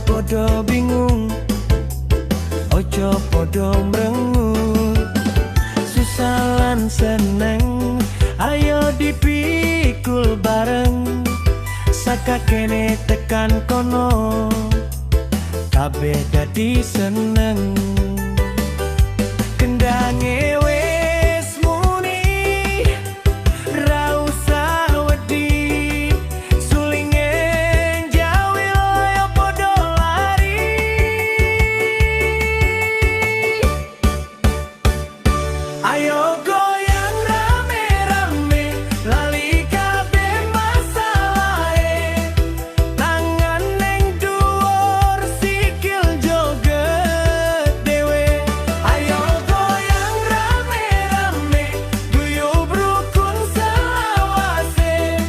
podo bingung, ojo podo mrengut. Susah lan seneng, ayo dipikul bareng. Saka kene tekan kono, kabeh dadi seneng. Kendange wis muni, ra usah wedi. Sulinge njawi loyo podo lari. Ayo goyang rame-rame, lali kabeh masalahe. Tangan neng dhuwur, sikil joget dhewe. Ayo goyang rame-rame, guyub rukun selawase.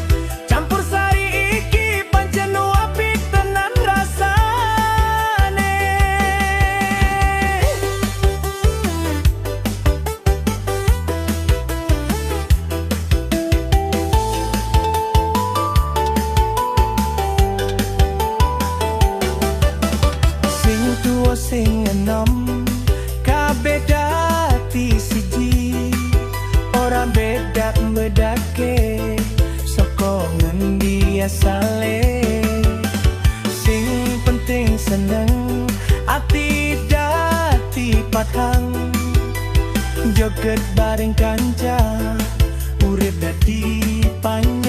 Campur sari iki pancen apik tenan rasane. Sing tuwa sing enom, kabeh dadi siji. Ora bedak-bedake saka ngendi asale. Sing penting seneng, ati dadi padhang. Joget bareng kanca, urip dadi panjang.